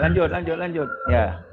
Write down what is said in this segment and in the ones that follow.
Lanjut. Ya.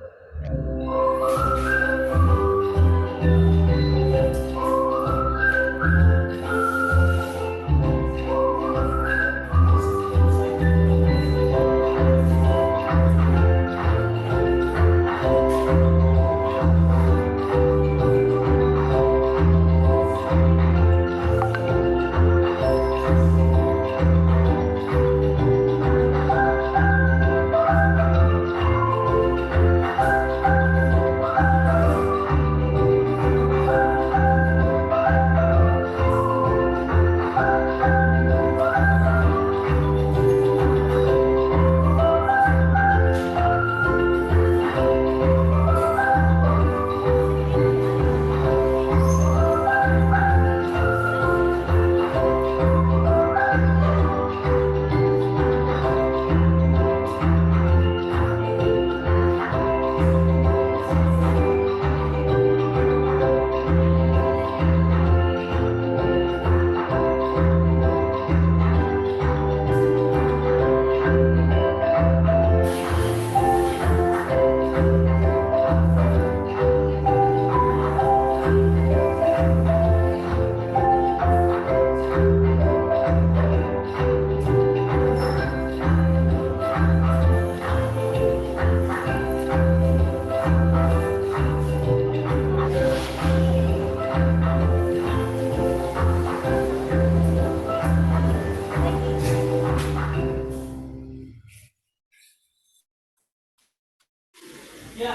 Ya.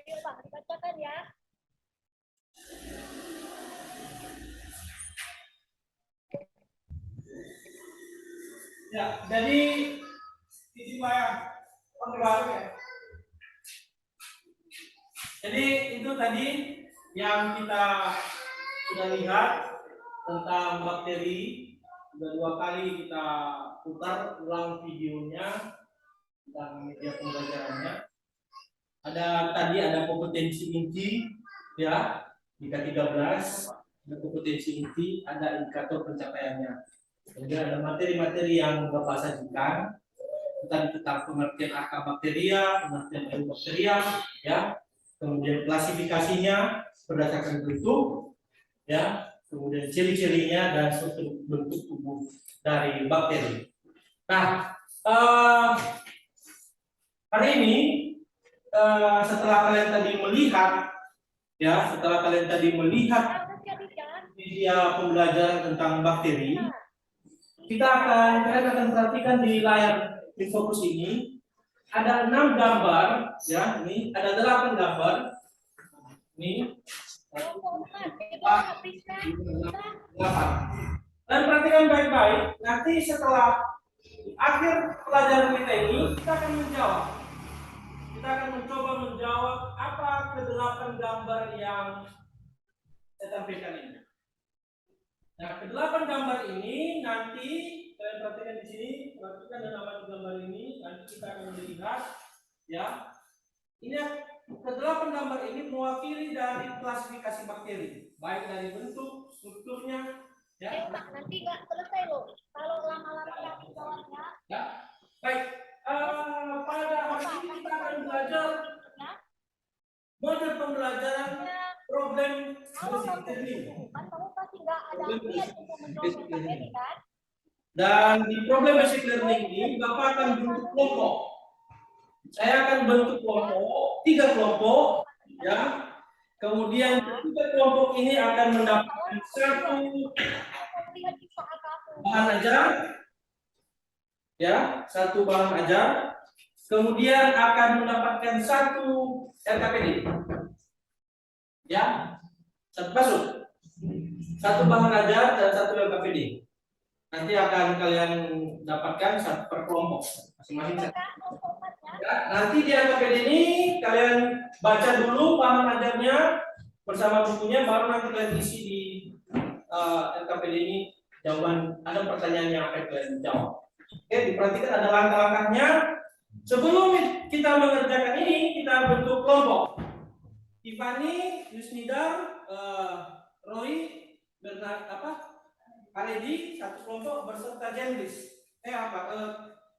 Ayo Pak, dibacakan ya. Ya, jadi isi bayang penggerak ya. Jadi itu tadi yang kita sudah lihat tentang bakteri. Sudah 2 kali kita putar ulang videonya tentang media pembelajarannya. Ada kompetensi inti ya, jika 13 ada kompetensi inti, ada indikator pencapaiannya. Kemudian ada materi-materi yang Bapak sajikan tentang pengertian arka bakteria, pengertian eubakteria, ya, kemudian klasifikasinya berdasarkan bentuk, ya, kemudian ciri-cirinya dan struktur bentuk tubuh dari bakteri. Nah, hari ini setelah kalian tadi melihat media pembelajaran tentang bakteri, kalian akan perhatikan di layar Infokus ini ada 6 gambar, ya, ini ada 8 gambar, ini 8. Dan perhatikan baik-baik, nanti setelah akhir pelajaran kita ini kita akan menjawab. Kita akan mencoba menjawab apa ke-8 gambar yang saya tampilkan ini. Nah, ke-8 gambar ini nanti kalian perhatikan di sini, perhatikan dan amati gambar ini, nanti kita akan melihat, ya. Ini ke-8 gambar ini mewakili dari klasifikasi bakteri, baik dari bentuk, strukturnya, ya. Pak, nanti nggak selesai loh. Kalau lama-lama nggak dijawabnya. Ya, baik. Pada hari ini kita akan belajar model pembelajaran problem basic learning. Kan kamu pasti nggak ada niat untuk menjawab bakteri kan? Dan di problem basic learning ini Bapak akan bentuk kelompok. Saya akan bentuk kelompok, 3 kelompok, ya. Kemudian 3 kelompok ini akan mendapatkan satu bahan ajar, ya, satu bahan ajar. Kemudian akan mendapatkan satu RKPD, ya, satu bahan ajar dan satu RKPD. Nanti akan kalian dapatkan satu per kelompok masing-masing. Ya, nanti di RKPD ini kalian baca dulu bahan ajarnya bersama bukunya, baru nanti kalian isi di RKPD ini jawaban. Ada pertanyaan yang akan kalian jawab. Oke, diperhatikan ada langkah-langkahnya. Sebelum kita mengerjakan ini, kita bentuk kelompok. Ivani, Yusnidar, Roy, Bernard, Aredi, satu kelompok berserta Jendris.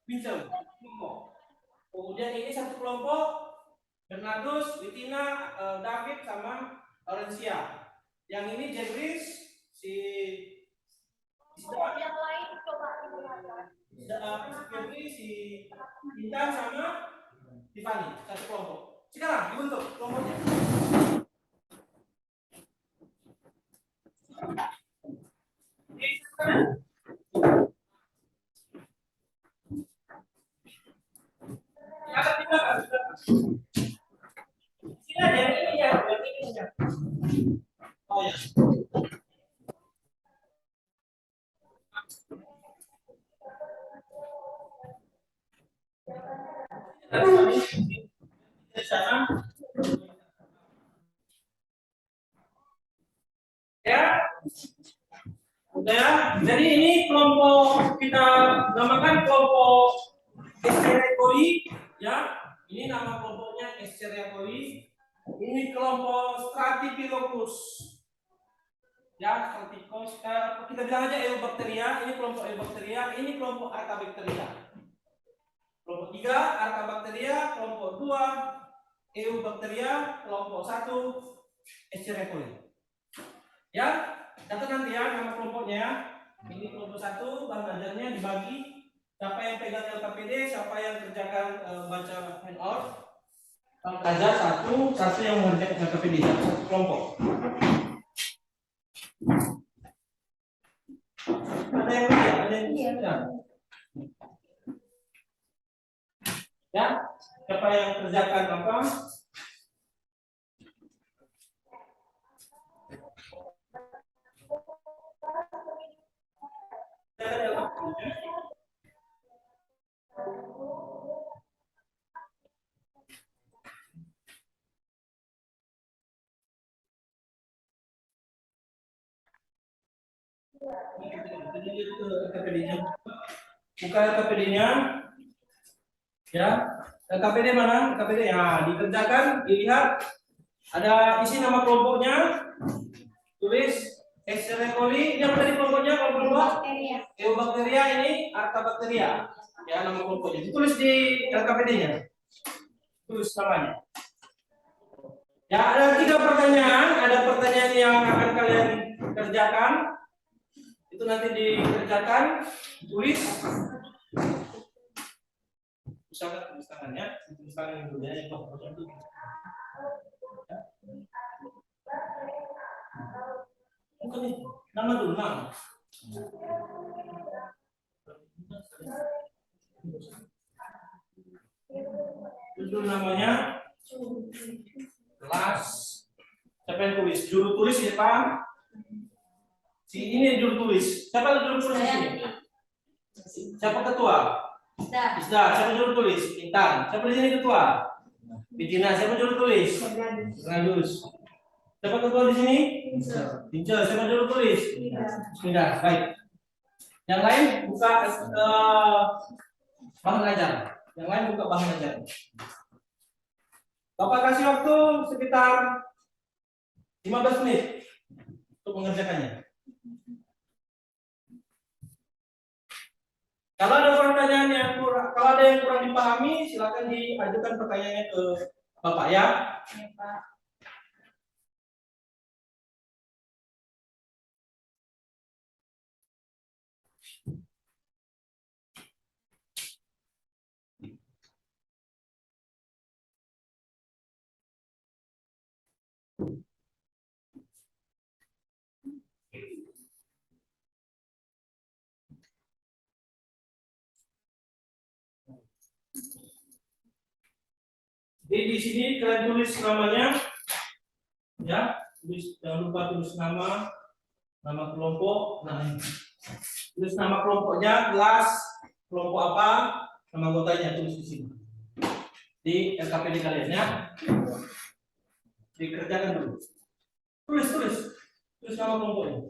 Vincent, kelompok. Kemudian ini satu kelompok, Bernardus, Witina, David sama Laurencia. Yang ini Jeffries, si yang lain coba Jeffrey, si Intan sama Tiffany, satu kelompok. Sekarang dibentuk kelompoknya. Oh ya. Ya, udah. Jadi ini kelompok kita namakan kelompok Escherichia coli, ya. Ini nama kelompoknya Escherichia coli. Ini kelompok Stratiphylocus. Ya, Straticos. Kita bilang aja Eubacteria. Ini kelompok Eubacteria. Ini kelompok Archabacteria. Kelompok 3 Archabacteria. Kelompok 2 Eubacteria. Kelompok 1 Escherichia coli. Ya, catat nanti ya nama kelompoknya. Ini kelompok 1, bahan ajarnya dibagi. Siapa yang pegang LKPD, siapa yang kerjakan baca handout. Ajar satu yang mengerjakan LKPD, satu kelompok. Ada yang lihat, ada yang tidak. Ya, siapa yang kerjakan apa? Buka LKPD-nya. Ya, LKPD mana? LKPD ya, dikerjakan, dilihat ada isi nama kelompoknya. Tulis Escherichia coli, ini apa tadi kelompoknya? Kelompok Eubacteria, ini Archabacteria. Ya, nama kelompoknya. Ditulis di LKPD-nya. Tulis namanya. Ya, ada 3 pertanyaan. Ada pertanyaan yang akan kalian kerjakan. Itu nanti dikerjakan, tulis. Misalkan tulis tangannya, tulis tangan dulu ya, yang kelompoknya itu. Bukan nih, nama dulu, nama. Judul namanya kelas. Siapa yang tulis? Juru tulis siapa? Si ini juru tulis. Siapa juru tulis di sini? Siapa ketua? Isda. Siapa juru tulis? Intan. Siapa di sini ketua? Bidina. Siapa juru tulis? Randus. Siapa ketua di sini? Pince. Siapa juru tulis? Bismillah. Baik. Yang lain buka bahan ajar. Yang lain buka bahan ajar. Bapak kasih waktu sekitar 15 menit untuk mengerjakannya. Kalau ada pertanyaan yang kurang, kalau ada yang kurang dipahami, silakan diajukan pertanyaannya ke Bapak ya. Ya, Pak. Jadi di sini kalian tulis namanya, ya, jangan lupa tulis nama kelompok, tulis nama kelompoknya, kelas, kelompok apa, nama anggotanya tulis di sini di LKPD kalian ya. Dikerjakan dulu. Tulis nama kelompoknya.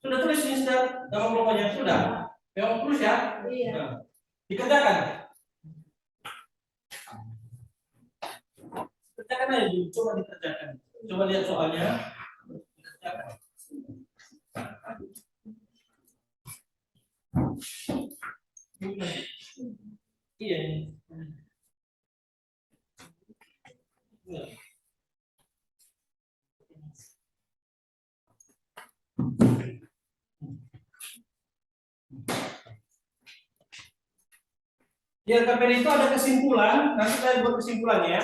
Sudah tulis ini sudah nama kelompoknya sudah. Memang tulis ya. Iya. Nah, dikerjakan. Kerjakan aja dulu, coba dikerjakan. Coba lihat soalnya. Dikerjakan. Iya. Di LKPD itu ada kesimpulan, nanti kalian buat kesimpulannya ya.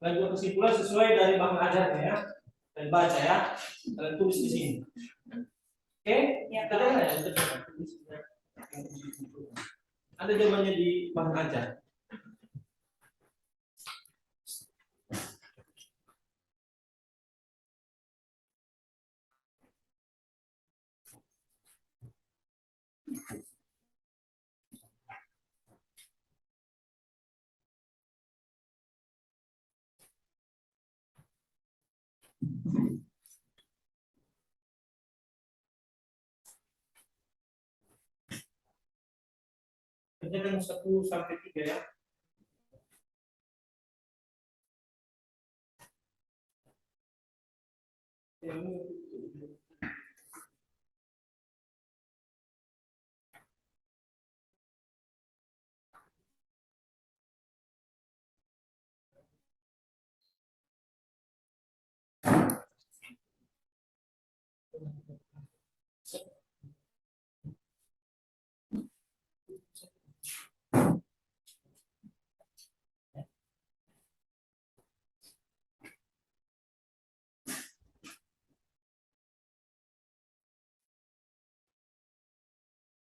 Kalian buat kesimpulan sesuai dari bang ajarnya ya. Kalian baca ya, kalian tulis di sini. Oke? Ya, ada jawabannya di bang ajar. Kerjakan 1 sampai 3 ya.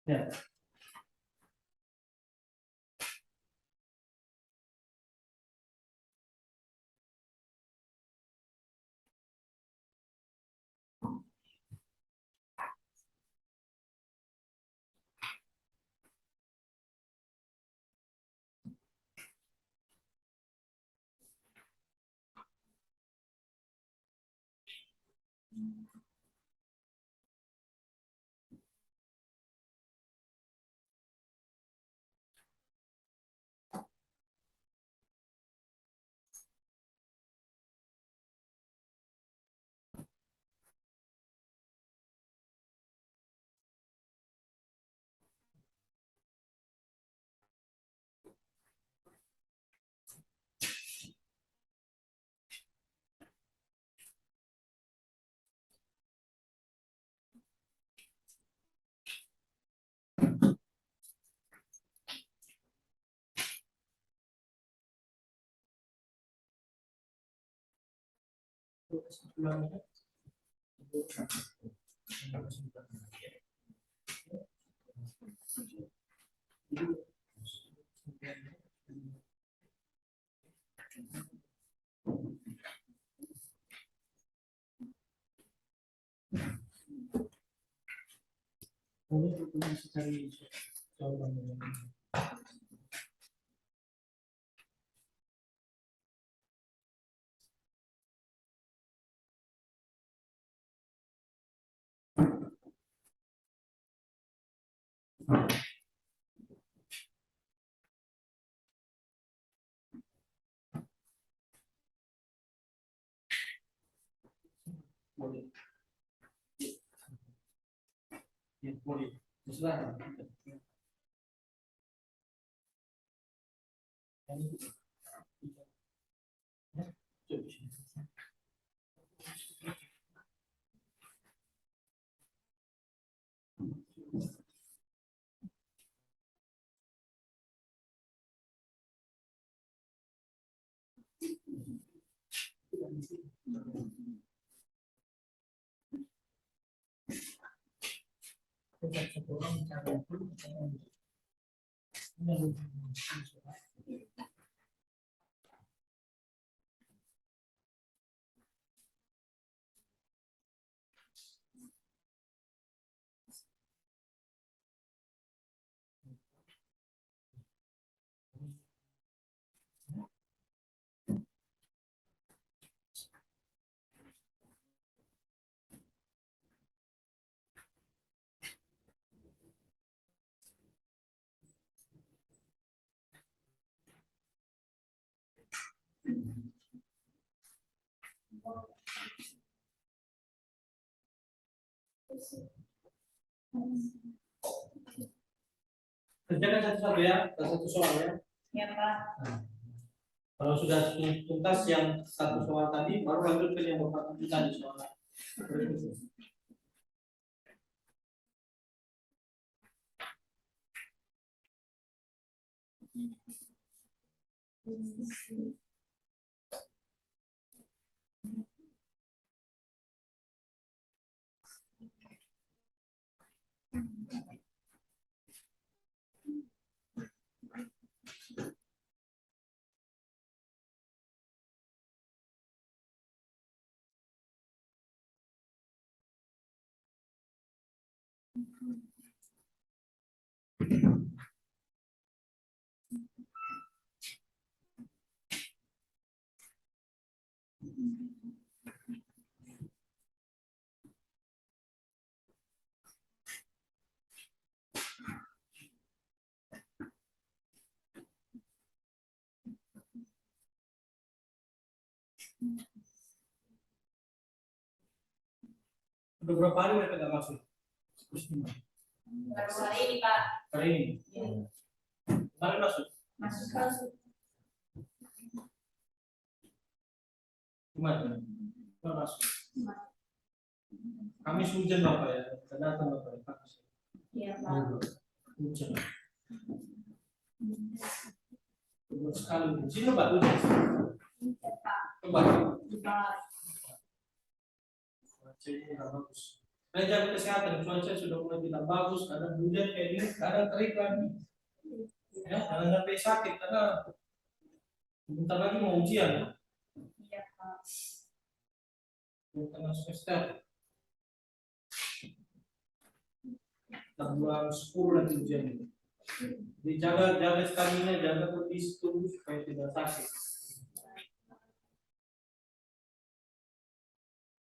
Ya. Boleh. Ya, boleh. Sudah. Kerjakan satu-satu ya, satu soal ya. Ya, Pak. Kalau sudah tuntas yang satu soal tadi, baru lanjut ke yang beberapa tadi soal berikutnya. Udah berapa hari mereka nggak masuk? Baru hari ini Pak. Hari ini? Ya. Kemarin masuk? Masuk. Gimana? Kemarin masuk? Kamis hujan Bapak ya? Kita datang Bapak ya? Iya Pak. Hujan. Hujan sekali. Sini Pak hujan. Coba. Cuaca nggak bagus. Nah, jaga kesehatan. Cuaca sudah mulai tidak bagus. Kadang hujan kayak ini, kadang terik lagi. Ya, kadang sampai sakit karena bentar lagi mau ujian. Iya Pak. Tengah semester. Bulan 10 nanti ujian. Jadi jaga stamina, jaga kondisi tubuh supaya tidak sakit.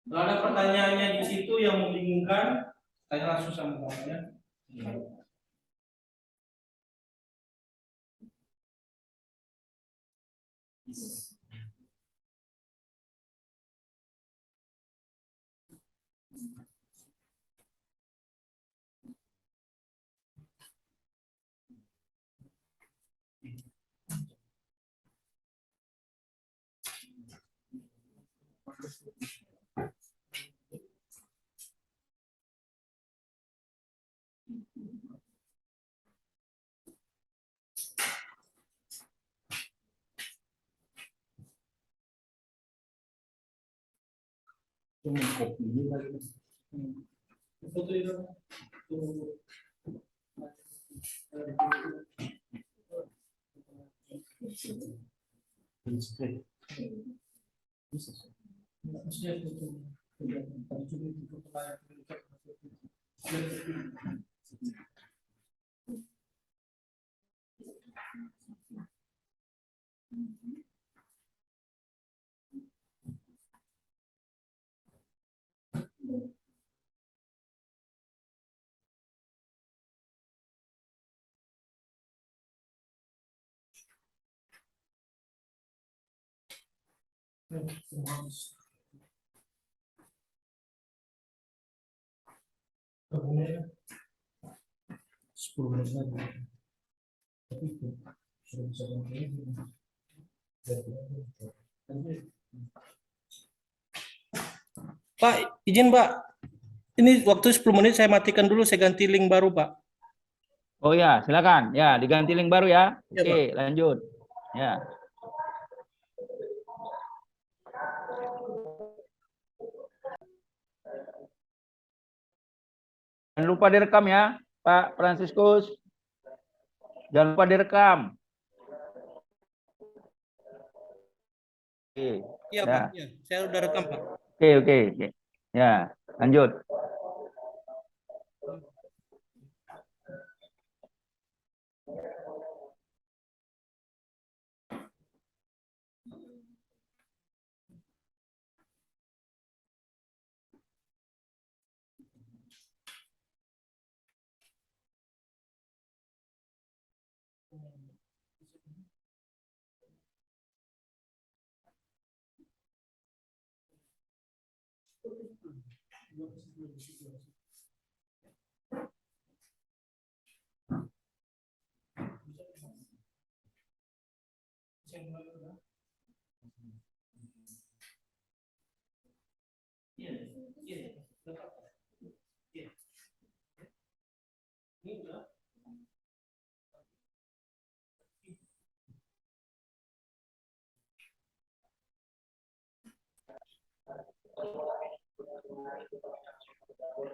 Kalau ada pertanyaannya di situ yang membingungkan, tanya langsung sama Bapak ya. Cuma kopi ini lagi. Foto itu. Kemudian 10 menit lagi. Tapi itu sudah bisa Pak, izin Pak. Ini waktu 10 menit saya matikan dulu, saya ganti link baru Pak. Oh ya, silakan. Ya, diganti link baru ya. Ya, Oke, lanjut. Ya. Jangan lupa direkam ya, Pak Fransiskus. Jangan lupa direkam. Oke. Iya Ya. Pak, ya. Saya udah rekam Pak. Oke. Ya, lanjut.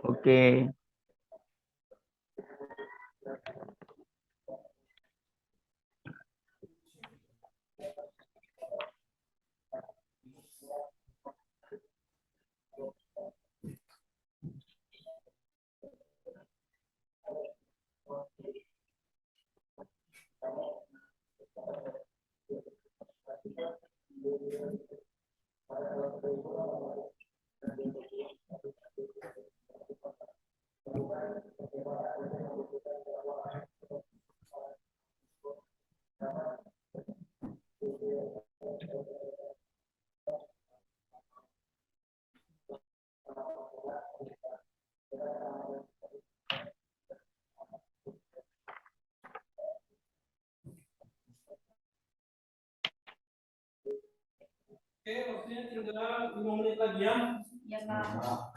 Oke. Oke, waktunya tinggal 5 menit lagi ya. Ya, Pak.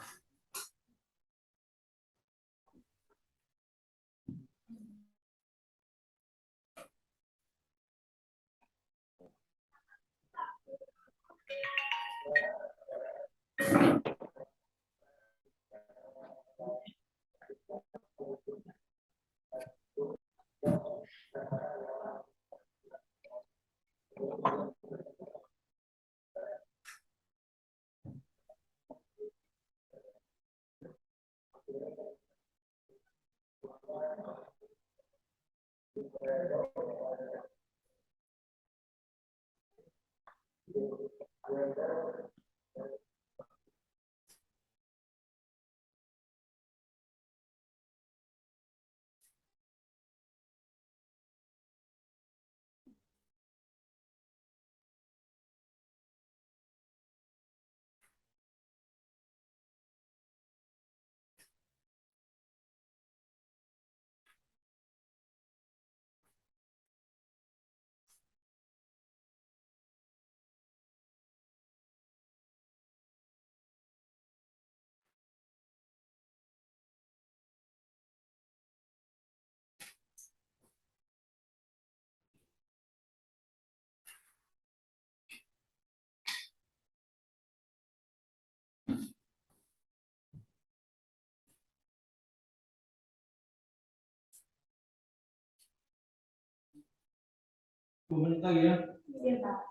Dua menit lagi ya. Ya, Pak.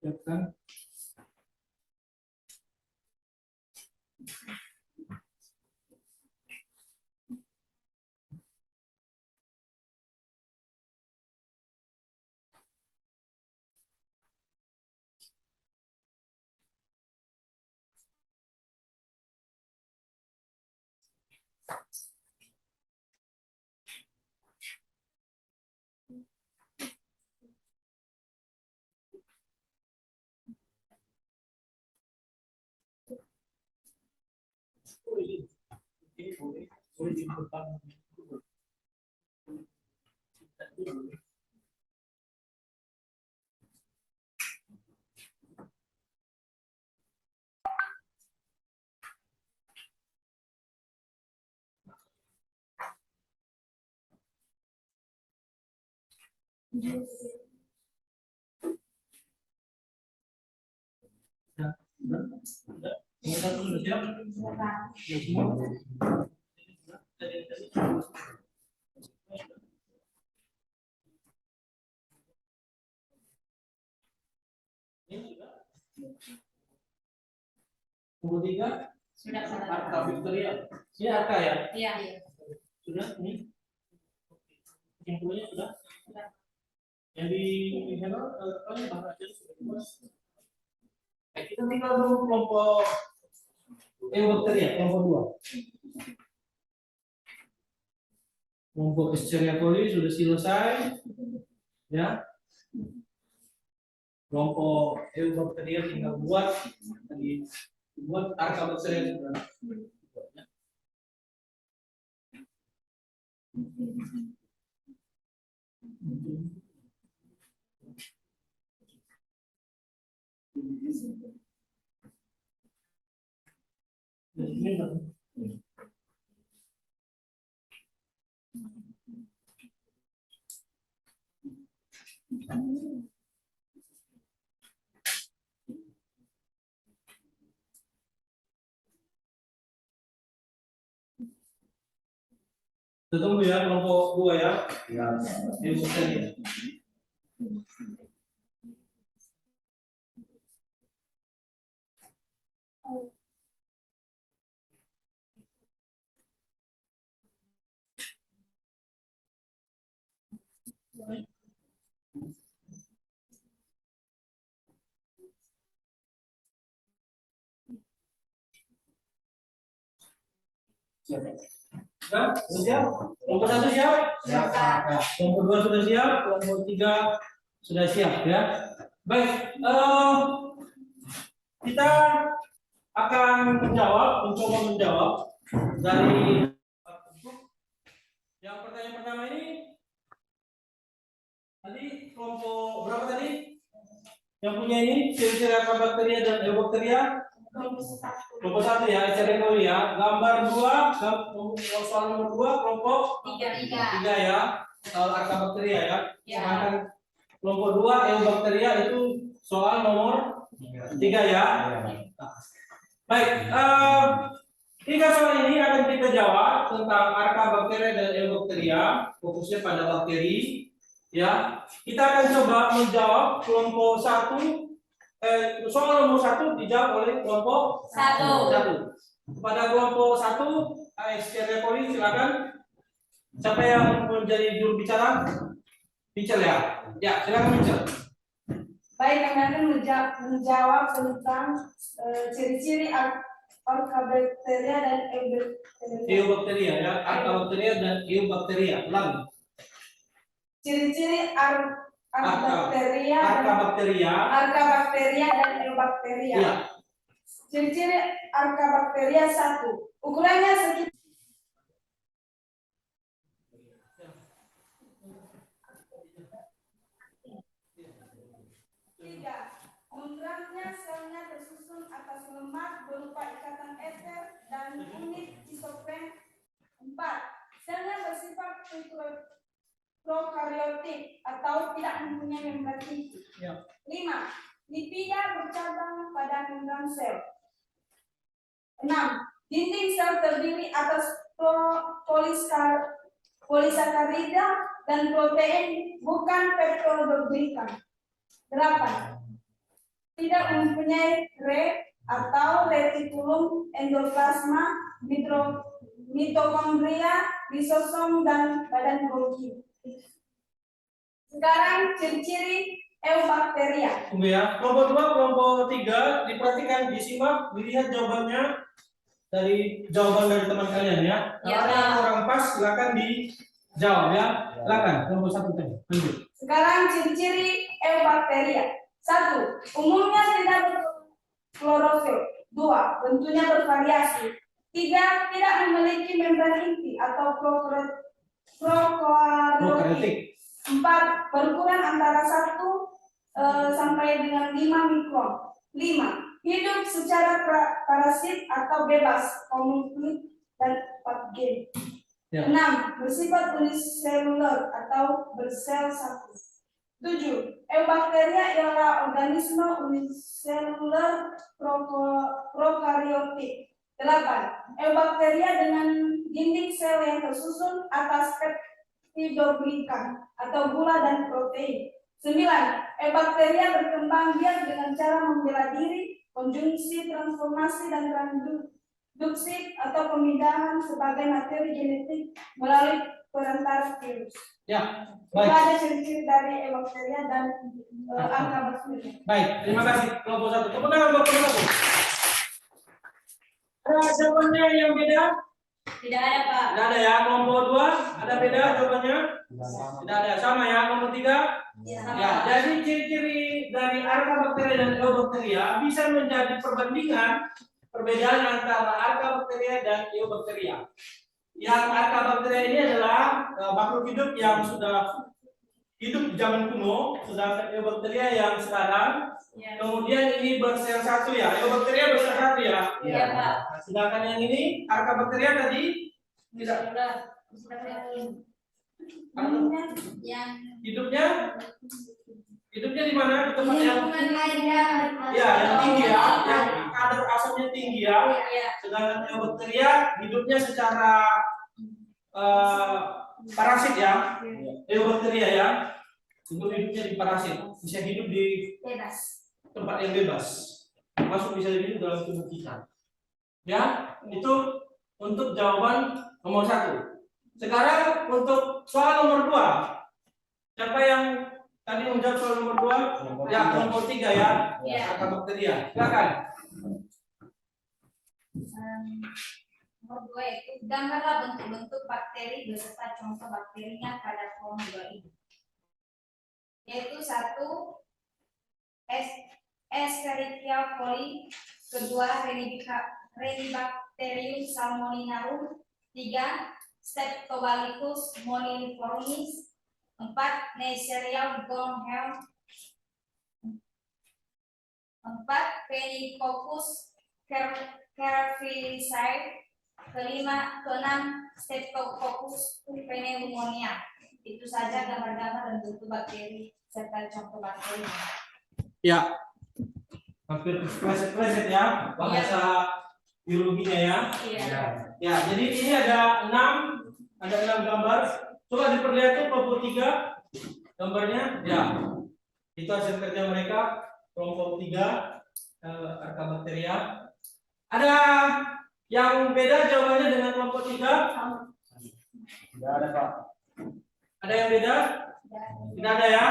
Siapkan. Ya, Pak. Nomor 3, Sudah, Pak. Arka Victoria. Ini Arka ya? Iya. Sudah ini? Yang punya sudah? Sudah. Yang di channel kalian bahas aja sudah dibahas. Kita tinggal dulu kelompok Eubacteria, kelompok 2. Kelompok Escherichia coli sudah selesai, ya. Kelompok Eubacteria tinggal buat Archaebacteria sudah. Tunggu ya, kelompok 2 ya. Eubacteria. Nah, sudah siap? Kelompok 1 siap? Siap, Pak. Kelompok 2 sudah siap, kelompok 3 sudah siap ya. Baik, kita akan mencoba menjawab dari yang pertanyaan pertama ini. Tadi kelompok berapa tadi? Yang punya ini ciri-ciri Archaebacteria dan Eubacteria? Kelompok 1 ya, cari tahu ya. Gambar 2, soal nomor 2 kelompok 3 ya. Soal Archaebacteria ya. Sedangkan kelompok 2 Eubacteria itu soal nomor 3 ya. Baik, 3 soal ini akan kita jawab tentang Archaebacteria dan Eubacteria, fokusnya pada bakteri ya. Kita akan coba menjawab kelompok 1. Soal nomor 1 dijawab oleh kelompok 1. Pada kelompok 1, ASC Poli silakan. Siapa yang menjadi juru bicara? Michel ya. Ya, silakan Michel. Baik, kami akan menjawab tentang ciri-ciri Archaebacteria dan Eubacteria ya, Archaebacteria dan Eubacteria. Ulang. Ciri-ciri Archaebacteria dan Eubacteria. Iya. Ciri-ciri Archaebacteria 1. Ukurannya sekitar 3. Membrannya selnya tersusun atas lemak berupa ikatan eter dan unit isoprene. 4. Selnya bersifat prokaryotik atau tidak mempunyai membran inti. 5. Lipida bercabang pada membran sel. 6. Dinding sel terdiri atas polisakarida dan protein, bukan peptidoglikan. 8. Tidak mempunyai atau retikulum, endoplasma, mitokondria, lisosom, dan badan Golgi. Sekarang ciri-ciri Eubacteria. Tunggu ya. Kelompok 2, kelompok 3 diperhatikan, disimak, dilihat jawabannya dari jawaban dari teman kalian ya. Kalau ada yang kurang pas silakan dijawab ya. Silakan kelompok 1 tadi. Lanjut. Sekarang ciri-ciri Eubacteria. 1. Umumnya tidak berklorofil. 2. Bentuknya bervariasi. 3. Tidak memiliki membran inti atau prokaryotik. 4. Berukuran antara 1 sampai dengan 5 mikron. 5. Hidup secara parasit atau bebas, komunikulit dan patgen. 6. Bersifat uniseluler atau bersel satu. 7. Eubacteria ialah organisme uniseluler prokaryotik. 8. Eubacteria dengan dinding sel yang tersusun atas peptidoglikan atau gula dan protein. 9. Eubacteria berkembang biak dengan cara membela diri, konjungsi, transformasi, dan transduksi atau pemindahan sebagai materi genetik melalui perantara virus. Ya, Itu baik. ada ciri-ciri dari Eubacteria dan Archaebacteria. Baik, terima kasih kelompok 1. Tepuk tangan buat kelompok 1. Ada jawabannya yang beda? Tidak ada, Pak. Tidak ada ya. Kelompok 2 ada beda jawabannya? Tidak ada. Sama ya. Kelompok 3? Ya, jadi ciri-ciri dari Archaebacteria dan Eubacteria bisa menjadi perbedaan antara Archaebacteria dan Eubacteria. Yang Archaebacteria ini adalah makhluk hidup yang sudah hidup zaman kuno, sedangkan Eubacteria yang sekarang. Kemudian ini bersel satu ya, Eubacteria bersel satu ya. Iya, Pak. Sedangkan yang ini Archaebacteria tadi tidak Yang hidupnya di mana? Di tempat yang ya, yang tinggi ya, yang kadar asamnya tinggi ya. Iya. Sedangkan Eubacteria hidupnya secara parasit ya, eubakteria ya, itu hidupnya di parasit, bisa hidup di Bebas. tempat yang bebas, masuk bisa hidup dalam tubuh kita. Ya, itu untuk jawaban nomor 1. Sekarang untuk soal nomor 2. Siapa yang tadi menjawab soal nomor 2? Ya, nomor 3 ya. Ya. Arkabakteria. Silakan. Nomor 2 yaitu gambarlah bentuk-bentuk bakteri beserta contoh bakterinya pada kolom 2 ini. Yaitu 1. Escherichia coli, kedua Renibacterium salmoninarum, 3. Streptococcus moniliformis, 4. Neisseria gonorrhoeae, 4. Penicoccus cerevisiae, keenam Streptococcus pneumonia. Itu saja gambar-gambar dan bentuk bakteri serta contoh bakteri. Ya. Hampir preset ya bahasa biologinya ya. Iya. Ya, jadi ini ada 6 gambar. Coba diperlihatkan kelompok 3 gambarnya. Ya. Itu hasil kerja mereka kelompok 3 Arkabakteria. Ada yang beda jawabannya dengan kelompok 3? Tidak ada, Pak. Ada yang beda? Tidak ada ya?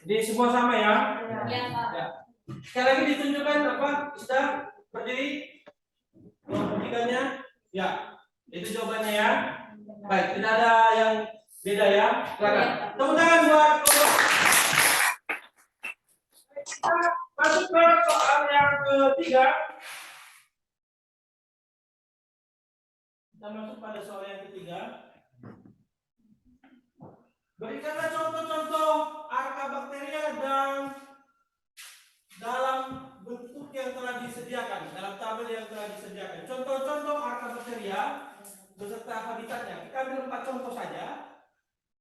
Jadi semua sama ya? Iya, Pak. Ya. Sekali lagi ditunjukkan apa? Sudah berdiri kelompok 3-nya? Ya. Itu jawabannya ya. Baik, tidak ada yang beda ya. Silakan. Tepuk tangan buat kelompok. Kita masuk ke soal yang ketiga. Kita masuk pada soal yang ketiga. Berikanlah contoh-contoh Arkabakteria dan dalam bentuk yang telah disediakan, dalam tabel yang telah disediakan. Contoh-contoh Arkabakteria beserta habitatnya. Kita ambil 4 contoh saja.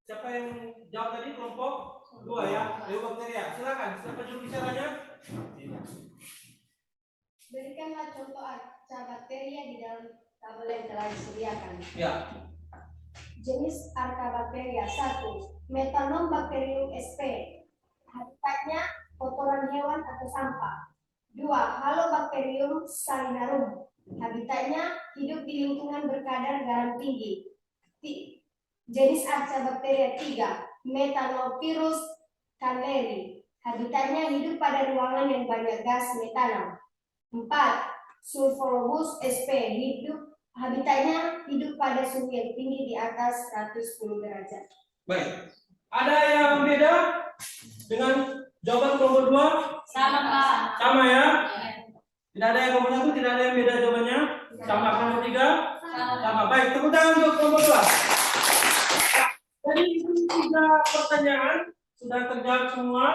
Siapa yang jawab tadi? Kelompok 2 ya, Eubakteria. Silakan. Siapa juru bicaranya? Berikanlah contoh Arkabakteria di dalam tabel yang telah disediakan. Ya. Jenis Arkabakteria 1. Metanombacterium sp. Habitatnya kotoran hewan atau sampah. 2. Halobacterium salinarum. Habitatnya hidup di lingkungan berkadar garam tinggi. Jenis Arkabakteria 3. Metanovirus canleri. Habitatnya hidup pada ruangan yang banyak gas metana. 4. Sulfolobus sp. Habitatnya hidup pada suhu yang tinggi di atas 110 derajat. Baik. Ada yang beda dengan jawaban kelompok 2? Sama, Pak. Sama ya? Iya. Tidak ada yang kelompok 1, tidak ada yang beda jawabannya? Sama. Kelompok 3? Sama. Sama. Baik, tepuk tangan untuk kelompok 2. Jadi itu 3 pertanyaan sudah terjawab semua.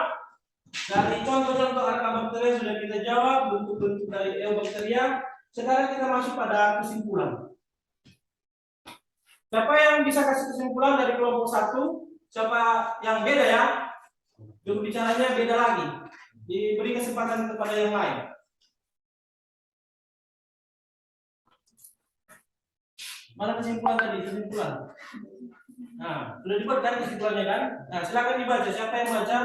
Dari contoh-contoh Arkabakteria sudah kita jawab, bentuk-bentuk dari Eubakteria. Sekarang kita masuk pada kesimpulan. Siapa yang bisa kasih kesimpulan dari kelompok 1? Siapa yang beda ya? Juru bicaranya beda lagi. Diberi kesempatan kepada yang lain. Mana kesimpulan tadi? Kesimpulan. Nah, sudah dibuat kan kesimpulannya kan? Nah, silakan dibaca. Siapa yang baca?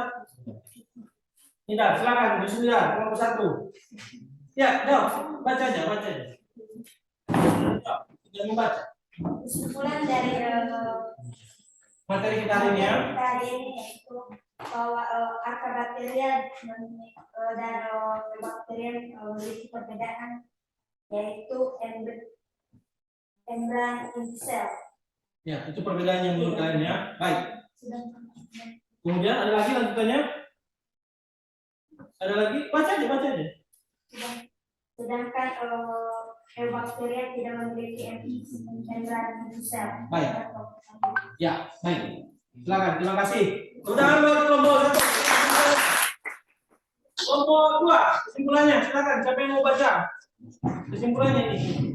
Tidak, silakan. Bismillah, kelompok 1. Ya, jawab. Baca aja, baca aja. Tidak membaca. Kesimpulan dari Materi kita hari ini ya. tadi ini yaitu bahwa Arkabakteria dan bakteri memiliki perbedaan, yaitu membran inti sel. Ya, itu perbedaannya menurut kalian ya. Baik. Kemudian ada lagi lanjutannya? Ada lagi? Baca aja, baca aja. Sedangkan Eubakteria tidak memiliki membran inti sel. Baik. Ya, baik. Silakan, terima kasih. Sudah buat kelompok 1. Kelompok 2, kesimpulannya. Silakan, siapa yang mau baca? Kesimpulannya ini.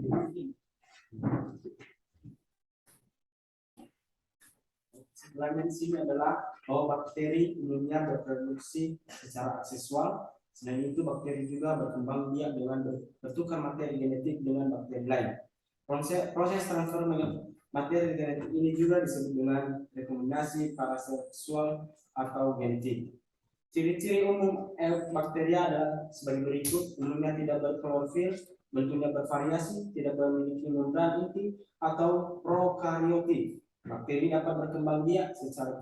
Kesimpulannya di sini adalah bahwa bakteri umumnya berproduksi secara aksesual. Selain itu, bakteri juga berkembang biak dengan bertukar materi genetik dengan bakteri lain. Proses transfer Materi genetik ini juga disebut dengan rekomendasi paraseksual atau genetik. Ciri-ciri umum Eubacteria adalah sebagai berikut: umumnya tidak berklorofil, bentuknya bervariasi, tidak memiliki membran inti atau prokariotik. Bakteri dapat berkembang biak secara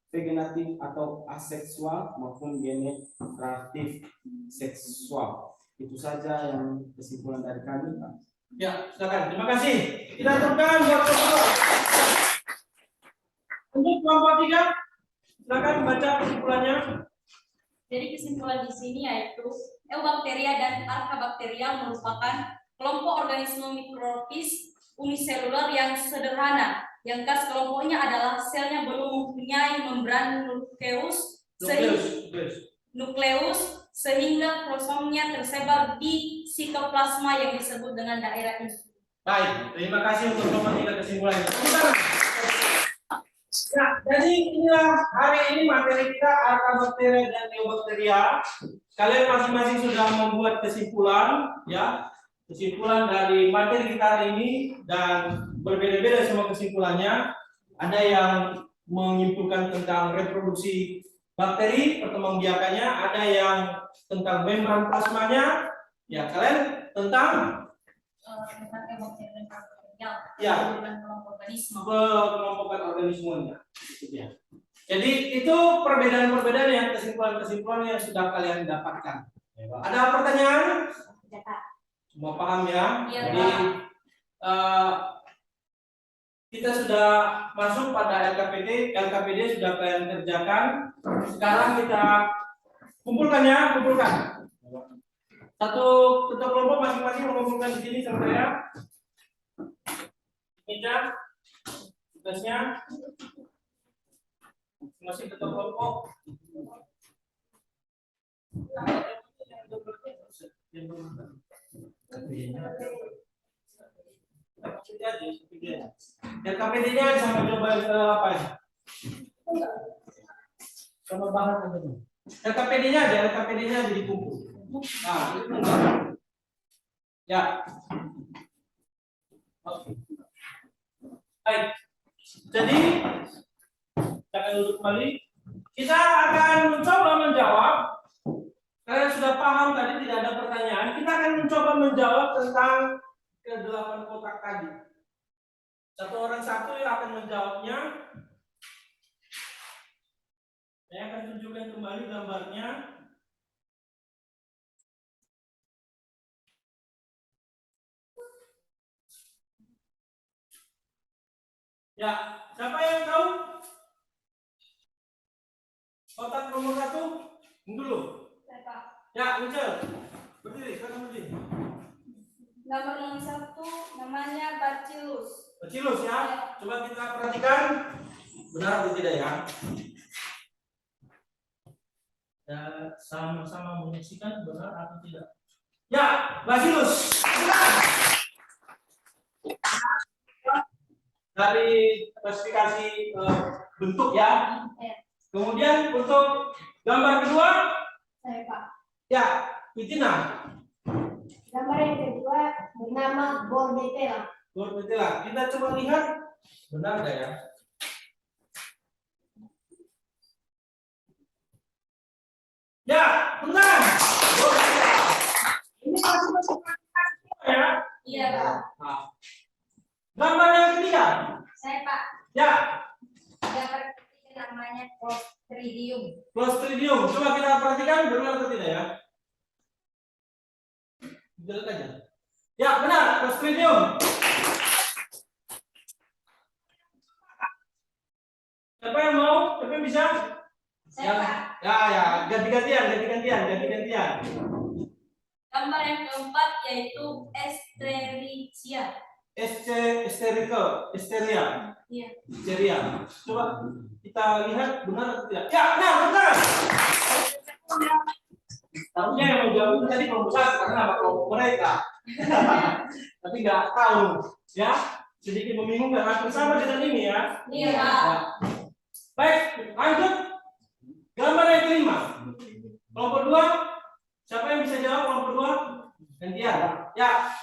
vegetatif atau aseksual maupun generatif seksual. Itu saja yang kesimpulan dari kami, Pak. Ya, silakan. Terima kasih. Kita teruskan buat kelompok. Untuk kelompok 3, silakan baca kesimpulannya. Jadi kesimpulan di sini yaitu Eubacteria dan Archaebacteria merupakan kelompok organisme mikrofis uniseluler yang sederhana. Yang khas kelompoknya adalah selnya belum mempunyai membran nukleus sehingga kromosomnya tersebar di sitoplasma yang disebut dengan daerah ini. Baik, terima kasih untuk kelompok 3 kesimpulannya. Ya, jadi inilah hari ini materi kita Archaebacteria dan Eubacteria. Kalian masing-masing sudah membuat kesimpulan, ya, kesimpulan dari materi kita hari ini dan berbeda-beda semua kesimpulannya. Ada yang menyimpulkan tentang reproduksi bakteri, perkembangbiakannya, ada yang tentang membran plasmanya, ya kalian tentang Eubacteria dan Archaebacteria, ya, kelompok organisme. kelompokan organismenya. Ya. Jadi itu perbedaan-perbedaan yang kesimpulan-kesimpulan yang sudah kalian dapatkan. Ada pertanyaan? Semua paham ya? Iya, Jadi kita sudah masuk pada LKPD. LKPD sudah kalian kerjakan. Sekarang kita kumpulkan ya, kumpulkan. Satu kelompok masing-masing mengumpulkan di sini sama saya. Meja tugasnya masih ketua kelompok. LKPD-nya sama coba apa ya? Sama bahan apa itu? LKPD-nya aja, LKPD-nya jadi kumpul. Nah, itu ya. Oke. Baik. Jadi kita akan duduk kembali. Kita akan mencoba menjawab. Kalian sudah paham tadi tidak ada pertanyaan. Kita akan mencoba menjawab tentang ke-8 kotak tadi. Satu orang satu yang akan menjawabnya. Saya akan tunjukkan kembali gambarnya. Ya, siapa yang tahu? Kotak nomor 1, dulu. Ya, Michelle. Berdiri, silakan berdiri. Gambar nomor 1 namanya Bacillus. Bacillus ya. Coba kita perhatikan benar atau tidak ya. Ya, sama-sama menyaksikan benar atau tidak. Ya, Bacillus. Dari klasifikasi bentuk ya. Kemudian untuk gambar kedua, Saya Pak. ya, Vitina. Gambar yang kedua bernama Bordetella. Bordetella. Kita coba lihat benar nggak ya? Ya, benar. Bordetella. Ini masih ya? Iya, Pak. Nah. Gambar yang ketiga. Saya, Pak. Ya, Gambar ketiga namanya Clostridium. Clostridium. Coba kita perhatikan benar atau tidak ya? Jelas aja. Ya, benar, Clostridium. Siapa yang mau? Siapa yang bisa? Saya, Pak. Ya, ganti-gantian. Gambar yang keempat yaitu Escherichia. Histeria. Iya. Histeria. Coba kita lihat benar atau tidak. Ya, benar. Tahunya yang menjawab itu tadi kelompok satu karena apa kelompok mereka. Tapi nggak tahu, ya. Sedikit membingungkan. Hampir sama dengan ini ya. Iya, Pak. Ya. Baik, lanjut. Gambar yang kelima. Kelompok 2. Siapa yang bisa jawab kelompok 2? Gantian. Ya.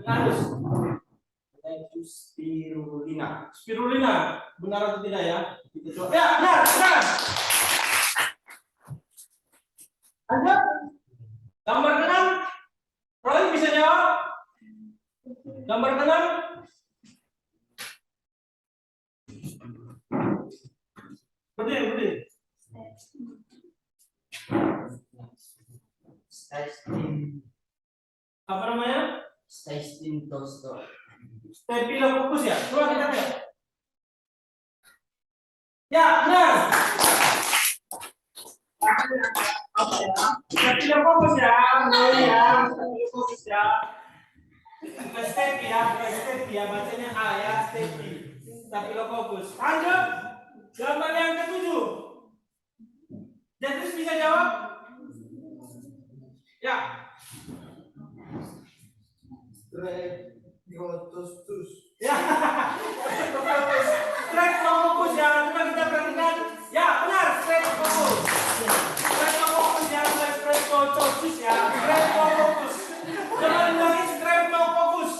Harus. yaitu spirulina. Spirulina, benar atau tidak ya? Kita coba. Ya, benar, benar. Lanjut. Gambar 6. Roy bisa jawab? Gambar 6. Berdiri. Apa namanya? Staphylococcus ya? Coba kita lihat. Ya, benar. Staphylococcus ya, Staphylococcus ya. Bukan Staphy ya, bacanya A ya, Staphylococcus. Lanjut, gambar yang ke-7. Jadis bisa jawab? Ya. Streptococcus. Ya. Streptococcus ya, coba kita perhatikan. Ya, benar, Streptococcus. Streptococcus ya, bukan Streptococcus ya. Streptococcus. Coba diulangi, Streptococcus.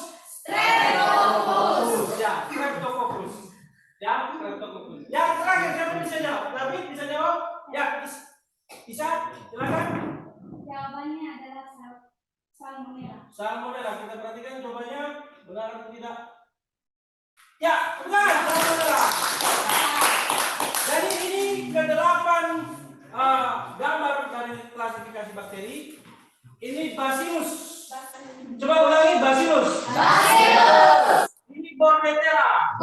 Streptococcus. Ya, Streptococcus. Ya, Streptococcus. Yang terakhir siapa bisa jawab? David bisa jawab? Ya, bisa. Silakan. Jawabannya adalah salmonella. Salmonella, kita perhatikan jawabannya benar atau tidak? Ya, benar, salmonella. Jadi ini ke-8 gambar dari klasifikasi bakteri. Ini Bacillus. Coba ulangi, Bacillus. Ini Bordetella.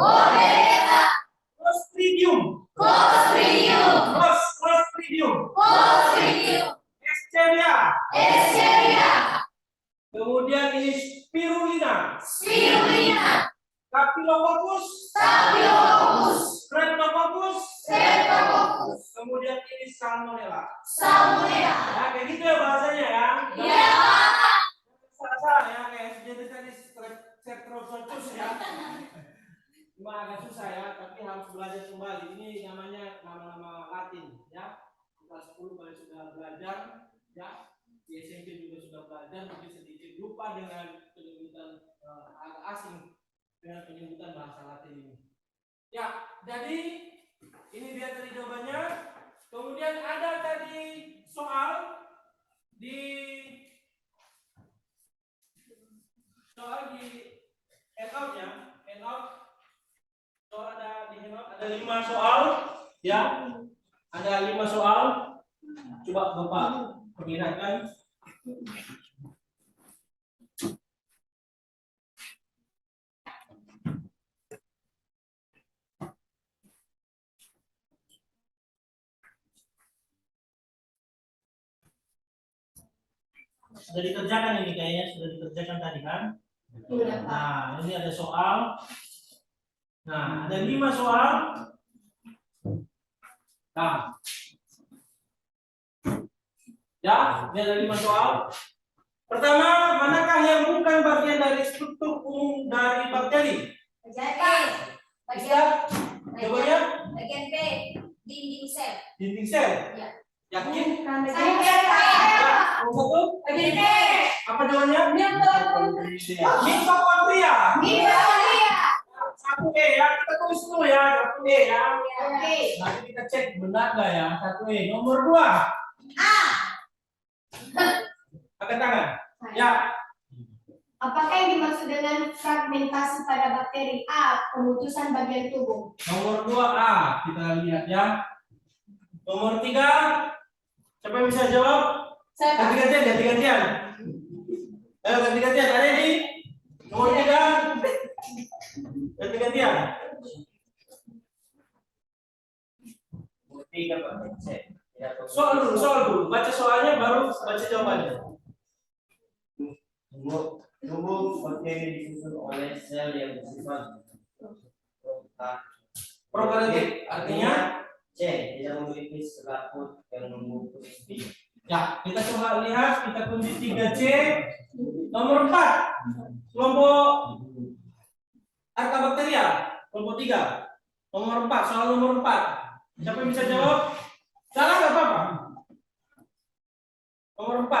Clostridium. Escherichia. Kemudian ini Spirulina. Staphylococcus. Streptococcus. Kemudian ini Salmonella. Ya, kayak gitu ya bahasanya ya. Salah ya, kayak sejenis tadi Streptococcus ya. Cuma agak susah ya, tapi harus belajar kembali. Ini namanya nama-nama Latin ya. Kelas 10 kalian sudah belajar ya. Di SMP juga sudah belajar, mungkin sedikit lupa dengan penyebutan agak asing dengan penyebutan bahasa Latin ini. Ya, jadi ini dia tadi jawabannya. Kemudian ada tadi soal di handout ya, soal ada di handout ada 5 soal ya, ada 5 soal. Coba Bapak perlihatkan. Sudah dikerjakan ini kayaknya, sudah dikerjakan tadi kan? Nah, ini ada soal. Nah, ada 5 soal. Nah. Ya, ini ada 5 soal. Pertama, manakah yang bukan bagian dari struktur umum dari bakteri? Jawabannya? Bagian B, dinding sel. Dinding sel. Ya. Yakin? Saya Satu? bagian B. Apa jawabannya? Mitokondria. Satu E ya, kita tulis dulu ya, 1 E ya. Nanti kita cek benar nggak ya, 1 E. Nomor 2. Angkat tangan. Ya. Apakah yang dimaksud dengan fragmentasi pada bakteri? A. Pemutusan bagian tubuh. Nomor 2A, kita lihat ya. Nomor 3, siapa yang bisa jawab? Ganti-gantian. Ayo ganti-gantian, ada ini. Nomor 3, ganti-gantian. Nomor 3, Pak. Soal dulu. Baca soalnya baru baca jawabannya. Tubuh bakteri disusun oleh sel yang bersifat Prokaryotik artinya C. Tidak memiliki selaput yang membungkus di. ya, kita coba lihat, kita kunci 3C. Nomor 4, kelompok Archaebacteria, kelompok 3. Nomor 4, soal nomor 4. Siapa yang bisa jawab? Salah nggak apa-apa. Nomor 4.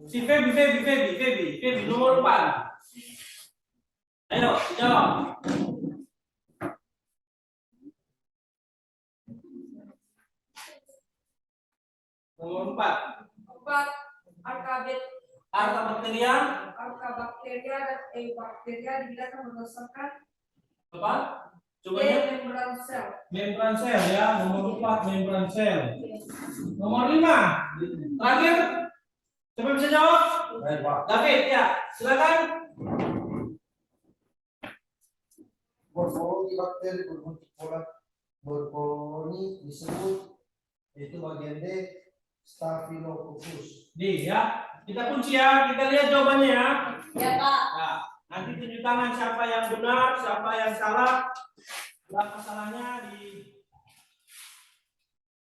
Si Feby nomor 4. Ayo, jawab. Nomor 4. Arkabakteria dan eubakteria dibedakan berdasarkan apa? Coba ya. membran sel. Membran sel ya, nomor 4 membran sel. Nomor 5. Terakhir. Siapa bisa jawab? David ya, silakan. Morfologi bakteri berbentuk pola morfologi disebut itu bagian D Staphylococcus. D ya. Kita kunci ya, kita lihat jawabannya ya. Ya, Pak. Nah, nanti tunjuk tangan siapa yang benar, siapa yang salah. Kalau masalahnya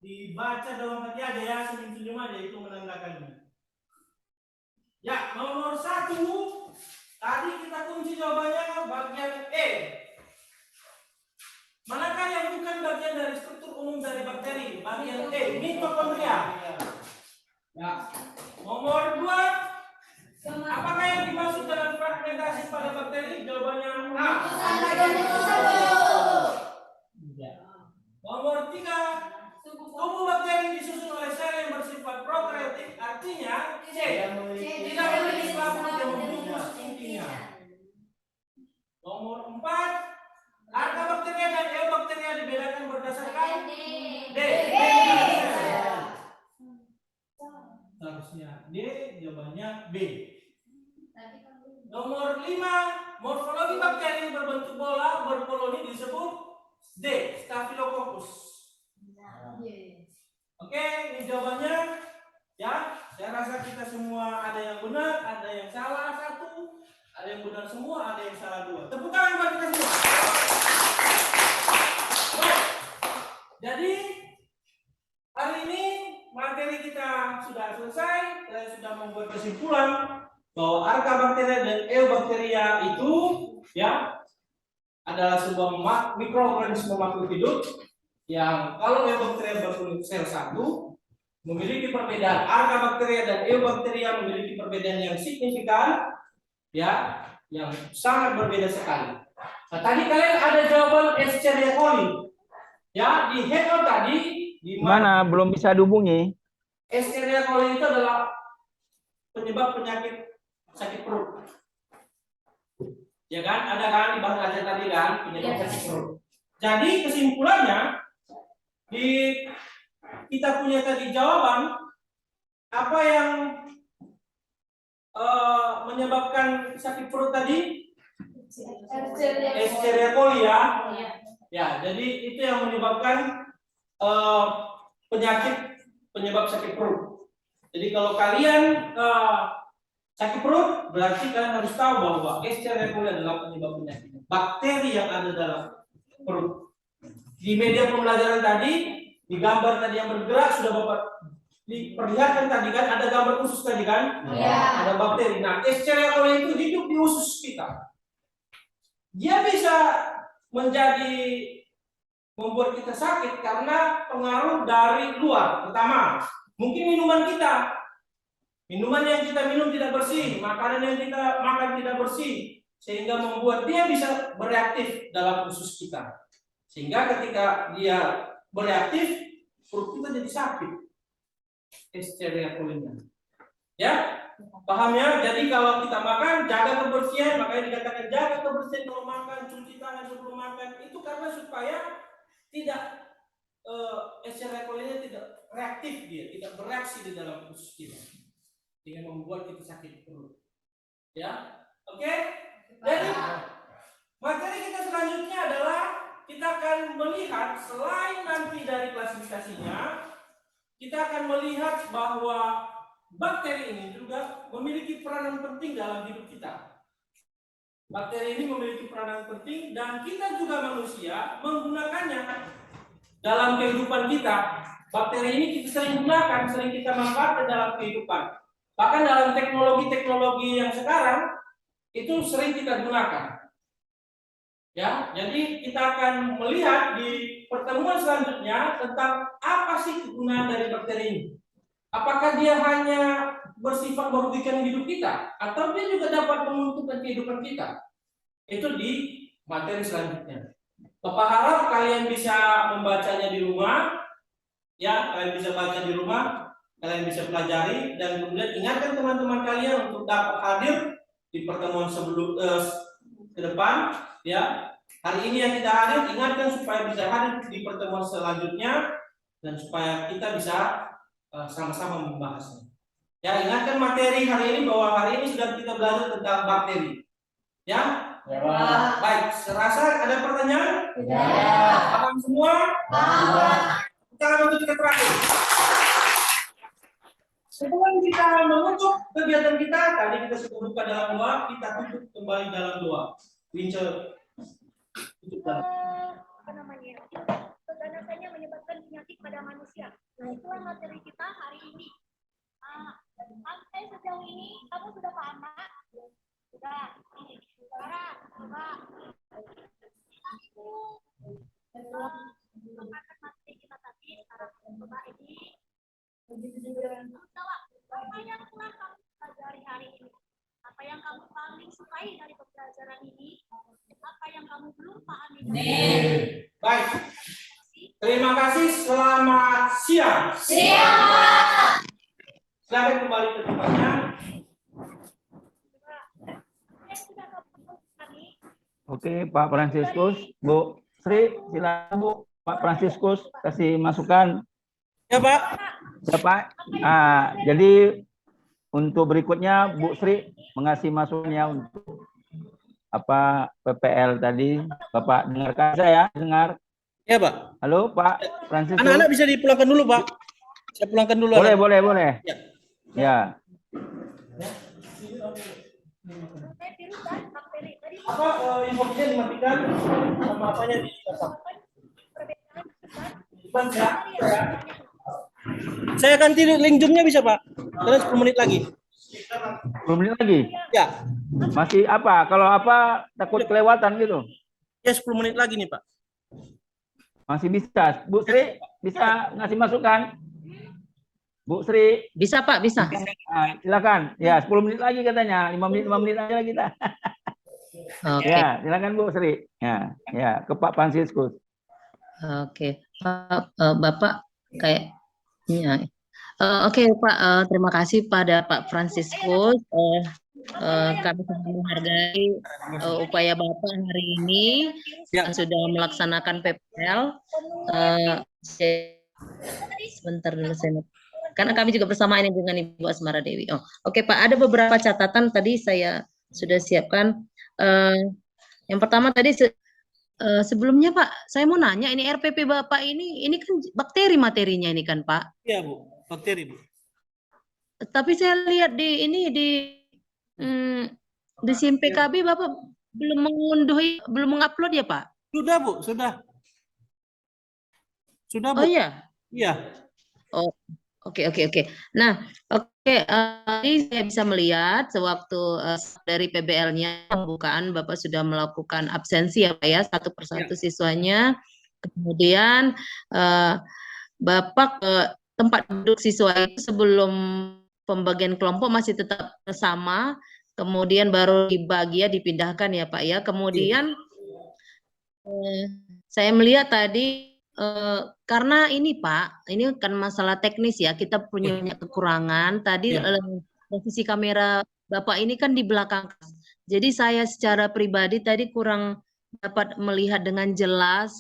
dibaca dalam hati aja ya, senyum-senyum aja itu menandakannya. Ya, nomor 1. Tadi kita kunci jawabannya bagian E. Manakah yang bukan bagian dari struktur umum dari bakteri? Bagian E, mitokondria. Ya. Nomor 2. Apakah yang dimaksud dengan fragmentasi pada bakteri? Jawabannya A. Ya. Nomor 3. Tubuh bakteri disusun oleh sel yang bersifat prokaryotik, artinya C. Tidak memiliki pelapis yang membungkus intinya. Nomor 4. Arkabakteria dan eubakteria dibedakan berdasarkan D. Seharusnya D, jawabannya B. Nomor 5. Morfologi bakteri berbentuk bola berkoloni disebut D. Staphylococcus. Oke, ini jawabannya. Ya, saya rasa kita semua ada yang benar, ada yang salah 1, ada yang benar semua, ada yang salah 2. Tepuk tangan buat kita semua. Baik. Jadi hari ini materi kita sudah selesai. Saya sudah membuat kesimpulan bahwa arkabakteria dan eubakteria itu ya adalah sebuah mikroorganisme makhluk hidup yang kalau eubakteria berbentuk sel satu memiliki perbedaan. Arkabakteria dan eubakteria memiliki perbedaan yang signifikan ya, yang sangat berbeda sekali. Nah, tadi kalian ada jawaban Escherichia coli. Ya, di handout tadi di Mana belum bisa dihubungi? Escherichia coli itu adalah penyebab penyakit sakit perut. Ya kan? Ada kan di bahasa aja tadi kan penyebab sakit perut. Jadi kesimpulannya kita punya tadi jawaban apa yang menyebabkan sakit perut tadi? Escherichia coli ya. Ya, jadi itu yang menyebabkan penyebab sakit perut. Jadi kalau kalian sakit perut, berarti kalian harus tahu bahwa Escherichia coli adalah penyebab penyakit. Bakteri yang ada dalam perut. Di media pembelajaran tadi, di gambar tadi yang bergerak sudah Bapak diperlihatkan tadi kan, ada gambar usus tadi kan? Ya. Ada bakteri. Nah, Escherichia coli itu hidup di usus kita. Dia bisa membuat kita sakit karena pengaruh dari luar. Pertama, mungkin minuman kita. Minuman yang kita minum tidak bersih, makanan yang kita makan tidak bersih, sehingga membuat dia bisa bereaktif dalam usus kita. Sehingga ketika dia bereaktif, perut kita jadi sakit. Escherichia coli-nya. Ya, paham ya? Jadi kalau kita makan, jaga kebersihan, makanya dikatakan jaga kebersihan kalau makan, cuci tangan sebelum makan. Itu karena supaya tidak Escherichia coli-nya tidak reaktif, dia tidak bereaksi di dalam usus kita, dengan membuat kita sakit perut. Ya, oke? Jadi materi kita selanjutnya adalah kita akan melihat selain nanti dari klasifikasinya, kita akan melihat bahwa bakteri ini juga memiliki peranan penting dalam hidup kita. Bakteri ini memiliki peranan penting dan kita juga manusia menggunakannya dalam kehidupan kita. Bakteri ini kita sering gunakan, sering kita manfaatkan dalam kehidupan. Bahkan dalam teknologi-teknologi yang sekarang itu sering kita gunakan. Ya, jadi kita akan melihat di pertemuan selanjutnya tentang apa sih kegunaan dari bakteri ini. Apakah dia hanya bersifat merugikan hidup kita atau dia juga dapat menguntungkan kehidupan kita. Itu di materi selanjutnya. Bapak harap kalian bisa membacanya di rumah, ya, kalian bisa baca di rumah, kalian bisa pelajari, dan kemudian ingatkan teman-teman kalian untuk dapat hadir di pertemuan sebelum ke depan, ya. Hari ini yang tidak hadir, ingatkan supaya bisa hadir di pertemuan selanjutnya dan supaya kita bisa sama-sama membahasnya. Ya, ingatkan materi hari ini bahwa hari ini sudah kita belajar tentang bakteri. Ya? Ya. Baik, serasa ada pertanyaan? Tidak. Paham semua? Kita untuk kita terakhir. Sebelum kita menutup kegiatan kita, tadi kita sudah buka dalam doa, kita tutup kembali dalam doa. Winchell, tutup dalam. Keganasannya menyebabkan penyakit pada manusia. Nah, itulah materi kita hari ini. Sampai sejauh ini kamu sudah paham, Mak? Sudah. Sekarang coba mengangkat materi kita tadi. Sekarang coba ini jawab apa yang telah kamu pelajari hari ini, apa yang kamu paling sukai dari pembelajaran ini, apa yang kamu belum pahami. Baik. Terima kasih. Selamat siang. Siap. Silakan kembali ke tempatnya. Oke, Pak Fransiskus, Bu Sri, silakan Bu. Pak Fransiskus kasih masukan. Ya, Pak. Ya, Pak. Jadi untuk berikutnya Bu Sri mengasih masukannya untuk apa PPL tadi. Bapak dengarkan saya, dengar. Ya, Pak. Halo, Pak Fransiskus. Anak-anak bisa dipulangkan dulu, Pak. Saya pulangkan dulu. Boleh, anak. boleh. Ya. Ya. Apa infonya dimatikan sama apanya dipasang? Saya ganti link Zoom-nya bisa, Pak? Karena 10 menit lagi. 10 menit lagi? Ya. Masih apa? Kalau apa takut kelewatan gitu? Ya, 10 menit lagi nih, Pak. Masih bisa. Bu Sri bisa ngasih masukan? Bu Sri. Bisa, Pak, bisa. Silakan. Ya, 10 menit lagi katanya. 5 menit aja lah kita. Oke. Ya, silakan Bu Sri. Ya, ke Pak Fransiskus. Oke. Pak, Bapak kayaknya. Oke, Pak, terima kasih pada Pak Fransiskus. Kami sangat menghargai upaya Bapak hari ini yang sudah melaksanakan PPL. Sebentar dulu saya. Karena kami juga bersama ini dengan Ibu Asmara Dewi. Oke, Pak, ada beberapa catatan tadi saya sudah siapkan. Yang pertama tadi sebelumnya Pak, saya mau nanya ini RPP Bapak ini kan bakteri materinya ini kan Pak? Iya, Bu, bakteri, Bu. Tapi saya lihat di SIM PKB Bapak belum mengupload ya Pak? Sudah, Bu, sudah. Sudah, Bu. Oh iya. Iya. Oh, oke. Nah, ini saya bisa melihat sewaktu dari PBL-nya pembukaan Bapak sudah melakukan absensi ya Pak ya, satu persatu siswanya. Kemudian Bapak ke tempat duduk siswa itu sebelum pembagian kelompok masih tetap sama, kemudian baru dibagi ya, dipindahkan ya Pak ya. Kemudian saya melihat tadi karena ini Pak, ini kan masalah teknis ya, kita punya banyak kekurangan. Tadi posisi kamera Bapak ini kan di belakang. Jadi saya secara pribadi tadi kurang dapat melihat dengan jelas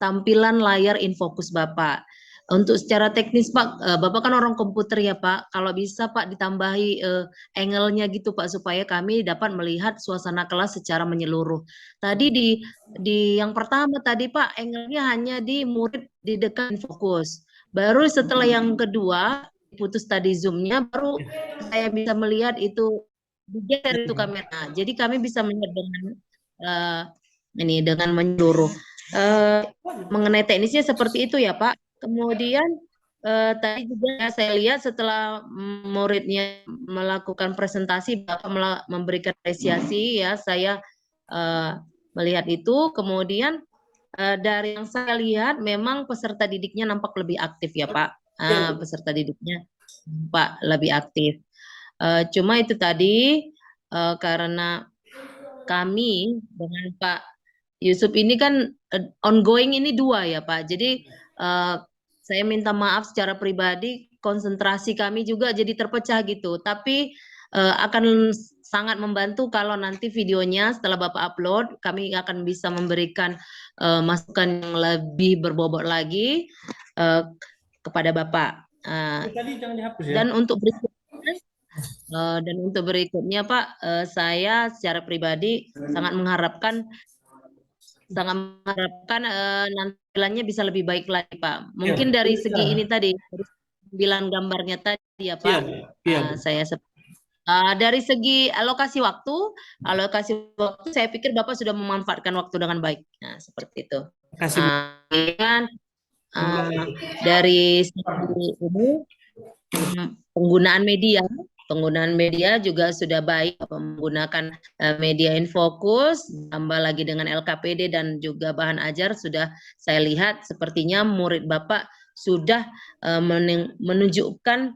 tampilan layar InFocus Bapak. Untuk secara teknis Pak, Bapak kan orang komputer ya Pak, kalau bisa Pak ditambahi angle-nya gitu Pak, supaya kami dapat melihat suasana kelas secara menyeluruh. Tadi di yang pertama tadi Pak, angle-nya hanya di murid di dekat InFocus. Baru setelah yang kedua, putus tadi zoom-nya, baru saya bisa melihat itu digeser itu kamera. Jadi kami bisa melihat dengan menyeluruh. Mengenai teknisnya seperti itu ya Pak. Kemudian tadi juga saya lihat setelah muridnya melakukan presentasi, Bapak memberikan apresiasi ya, saya melihat itu. Kemudian dari yang saya lihat memang peserta didiknya nampak lebih aktif ya Pak. Peserta didiknya Pak lebih aktif. Cuma itu tadi karena kami dengan Pak Yusuf ini kan ongoing ini 2 ya Pak. Jadi saya minta maaf secara pribadi, konsentrasi kami juga jadi terpecah gitu. Tapi akan sangat membantu kalau nanti videonya setelah Bapak upload, kami akan bisa memberikan masukan yang lebih berbobot lagi kepada Bapak. Tadi jangan dihapus ya. Dan untuk berikutnya Pak, saya secara pribadi sangat mengharapkan nantilannya bisa lebih baik lagi Pak. Mungkin dari segi ini tadi, dari sembilan gambarnya tadi ya Pak. Dari segi alokasi waktu saya pikir Bapak sudah memanfaatkan waktu dengan baik. Nah, seperti itu. Dari segi ini penggunaan media juga sudah baik, menggunakan media Infokus, tambah lagi dengan LKPD dan juga bahan ajar sudah saya lihat sepertinya murid Bapak sudah menunjukkan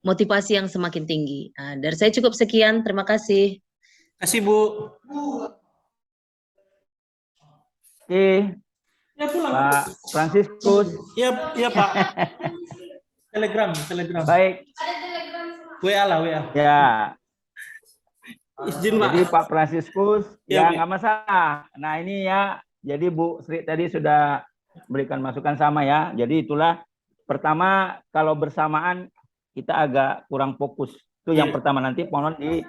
motivasi yang semakin tinggi. Nah, dari saya cukup sekian, terima kasih. Terima kasih Bu. Oke. Ya pulang. Pak Franciscus. Iya Pak. Telegram. Baik. WA lah, WA. Ya. Izin Pak. Jadi Pak Franciscus, ya nggak masalah. Nah ini ya, jadi Bu Sri tadi sudah berikan masukan sama ya. Jadi itulah pertama kalau bersamaan kita agak kurang fokus. Itu yang pertama, nanti mohon di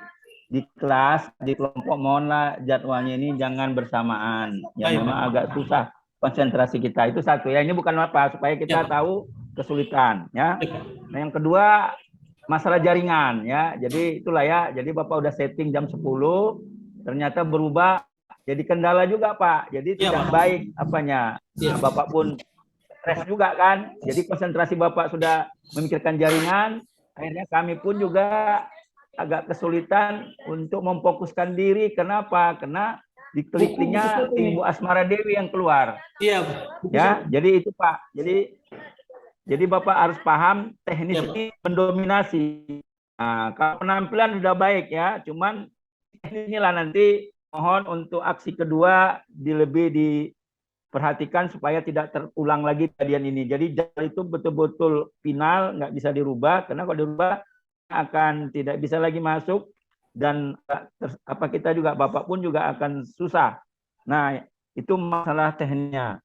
kelas, di kelompok mohonlah jadwalnya ini jangan bersamaan. Ya memang agak susah konsentrasi kita. Itu satu ya. Ini bukan apa, supaya kita tahu kesulitan ya. Nah yang kedua masalah jaringan ya. Jadi itulah ya. Jadi Bapak udah setting jam 10, ternyata berubah jadi kendala juga Pak. Jadi tidak baik apanya. Nah, Bapak pun stres juga kan. Jadi konsentrasi Bapak sudah memikirkan jaringan, akhirnya kami pun juga agak kesulitan untuk memfokuskan diri. Kenapa? Karena di klik-kliknya Ibu Asmara Dewi yang keluar. Iya. Ya, jadi itu Pak. Jadi Bapak harus paham teknis ini mendominasi. Nah, kalau penampilan sudah baik ya, cuman inilah nanti mohon untuk aksi kedua lebih diperhatikan supaya tidak terulang lagi kejadian ini. Jadi jadwal itu betul-betul final, nggak bisa dirubah, karena kalau dirubah akan tidak bisa lagi masuk dan kita juga Bapak pun juga akan susah. Nah, itu masalah teknisnya.